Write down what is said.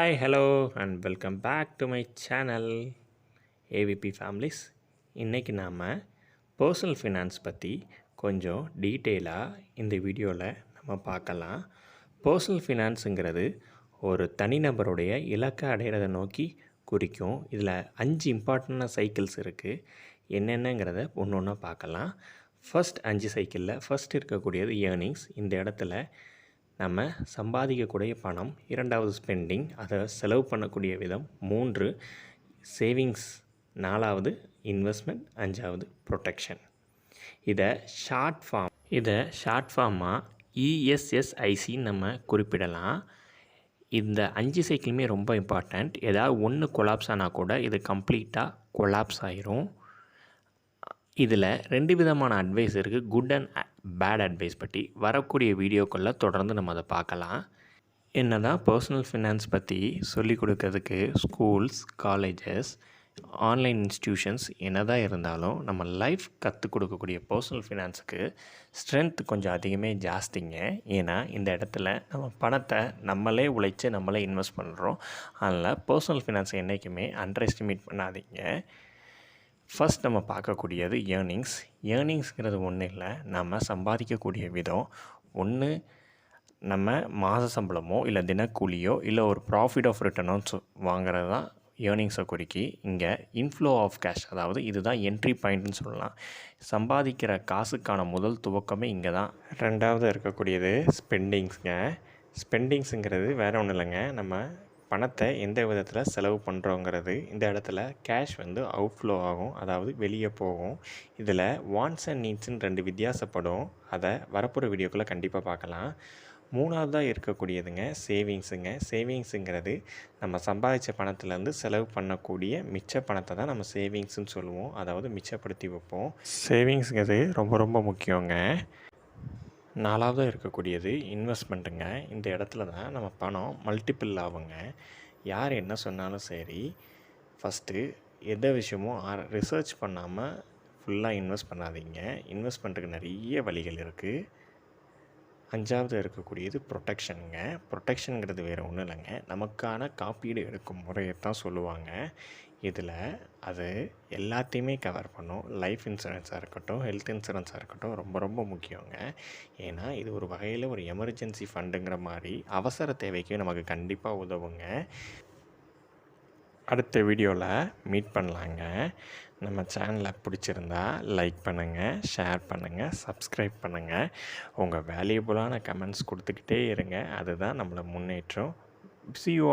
Hi, hello, and welcome back to my channel AVP families. இன்றைக்கி நாம் personal finance பற்றி கொஞ்சம் டீட்டெயிலாக இந்த வீடியோவில் நம்ம பார்க்கலாம். பர்சனல் ஃபினான்ஸுங்கிறது ஒரு தனிநபருடைய இலக்கை அடையிறதை நோக்கி குறிக்கும். இதில் 5 இம்பார்ட்டண்டான சைக்கிள்ஸ் இருக்குது. என்னென்னங்கிறத ஒன்று ஒன்றா பார்க்கலாம். ஃபர்ஸ்ட் 5 சைக்கிளில் ஃபர்ஸ்ட் இருக்கக்கூடியது ஏர்னிங்ஸ். இந்த இடத்துல நம்ம சம்பாதிக்கக்கூடிய பணம், 2வது ஸ்பெண்டிங், அதை செலவு பண்ணக்கூடிய விதம், 3 சேவிங்ஸ், 4வது இன்வெஸ்ட்மெண்ட், 5வது ப்ரொடெக்ஷன். இதை ஷார்ட் ஃபார்மாக இஎஸ்எஸ்ஐசின்னு நம்ம குறிப்பிடலாம். இந்த 5 சைக்கிளுமே ரொம்ப இம்பார்ட்டண்ட். ஏதாவது ஒன்று கொலாப்ஸ் ஆனால் கூட இது கம்ப்ளீட்டாக கொலாப்ஸ் ஆயிரும். இதில் 2 விதமான அட்வைஸ் இருக்குது. குட் அண்ட் பேட் அட்வைஸ் பற்றி வரக்கூடிய வீடியோக்களில் தொடர்ந்து நம்ம அதை பார்க்கலாம். என்ன தான் பர்சனல் ஃபினான்ஸ் பற்றி சொல்லிக் கொடுக்கறதுக்கு ஸ்கூல்ஸ், காலேஜஸ், ஆன்லைன் இன்ஸ்டிடியூஷன்ஸ் என்ன தான் இருந்தாலும் நம்ம லைஃப் கற்றுக் கொடுக்கக்கூடிய பர்சனல் ஃபினான்ஸுக்கு ஸ்ட்ரென்த் கொஞ்சம் அதிகமே ஜாஸ்திங்க. ஏன்னா இந்த இடத்துல நம்ம பணத்தை நம்மளே உழைச்சி நம்மளே இன்வெஸ்ட் பண்ணுறோம். அதனால் பர்சனல் ஃபினான்ஸை என்றைக்குமே அண்டர் எஸ்டிமேட் பண்ணாதீங்க. ஃபர்ஸ்ட் நம்ம பார்க்கக்கூடியது ஏர்னிங்ஸ். ஏர்னிங்ஸுங்கிறது ஒன்றும் இல்லை, நம்ம சம்பாதிக்கக்கூடிய விதம். ஒன்று நம்ம மாத சம்பளமோ இல்லை தினக்கூலியோ இல்லை ஒரு ப்ராஃபிட் ஆஃப் ரிட்டர்னோ வாங்குறது தான் ஏர்னிங்ஸை குறிக்கி. இங்கே இன்ஃப்ளோ ஆஃப் கேஷ், அதாவது இதுதான் என்ட்ரி பாயிண்ட்னு சொல்லலாம். சம்பாதிக்கிற காசுக்கான முதல் துவக்கமே இங்கே தான். 2வது இருக்கக்கூடியது ஸ்பெண்டிங்ஸுங்க. ஸ்பெண்டிங்ஸுங்கிறது வேறு ஒன்றும் இல்லைங்க, நம்ம பணத்தை எந்த விதத்தில் செலவு பண்ணுறோங்கிறது. இந்த இடத்துல கேஷ் அவுட்ஃப்ளோ ஆகும், அதாவது வெளியே போகும். இதில் வாண்ட்ஸ் அண்ட் நீட்ஸ்ன்னு 2 வித்தியாசப்படும். அதை வரப்போகிற வீடியோக்குள்ளே கண்டிப்பாக பார்க்கலாம். 3வதாக இருக்கக்கூடியதுங்க சேவிங்ஸுங்க. சேவிங்ஸுங்கிறது நம்ம சம்பாதிச்ச பணத்துலேருந்து செலவு பண்ணக்கூடிய மிச்ச பணத்தை தான் நம்ம சேவிங்ஸ்ன்னு சொல்லுவோம், அதாவது மிச்சப்படுத்தி வைப்போம். சேவிங்ஸுங்கிறது ரொம்ப ரொம்ப முக்கியங்க. 4வதாக இருக்கக்கூடியது இன்வெஸ்ட்மெண்ட்டுங்க. இந்த இடத்துல தான் நம்ம பணம் மல்டிபிள் ஆகுங்க. யார் என்ன சொன்னாலும் சரி, ஃபஸ்ட்டு எந்த விஷயமும் ரிசர்ச் பண்ணாமல் ஃபுல்லாக இன்வெஸ்ட் பண்ணாதீங்க. இன்வெஸ்ட்மெண்ட்டுக்கு நிறைய வழிகள் இருக்குது. 5வது இருக்கக்கூடியது ப்ரொடெக்ஷனுங்க. ப்ரொடெக்ஷனுங்கிறது வேறு ஒன்றும் இல்லைங்க, நமக்கான காப்பீடு எடுக்கும் முறையை தான் சொல்லுவாங்க. இதில் அது எல்லாத்தையுமே கவர் பண்ணும். லைஃப் இன்சூரன்ஸாக இருக்கட்டும், ஹெல்த் இன்சூரன்ஸாக இருக்கட்டும், ரொம்ப ரொம்ப முக்கியங்க. ஏன்னா இது ஒரு வகையில் ஒரு எமர்ஜென்சி ஃபண்டுங்கிற மாதிரி அவசர தேவைக்கு நமக்கு கண்டிப்பாக உதவுங்க. அடுத்த வீடியோவில் மீட் பண்ணலாங்க. நம்ம சேனலை பிடிச்சிருந்தா லைக் பண்ணுங்கள், ஷேர் பண்ணுங்கள், சப்ஸ்கிரைப் பண்ணுங்கள். உங்கள் வேல்யூபுளான கமெண்ட்ஸ் கொடுத்துக்கிட்டே இருங்க, அதுதான் நம்மளை முன்னேற்றம். See you all.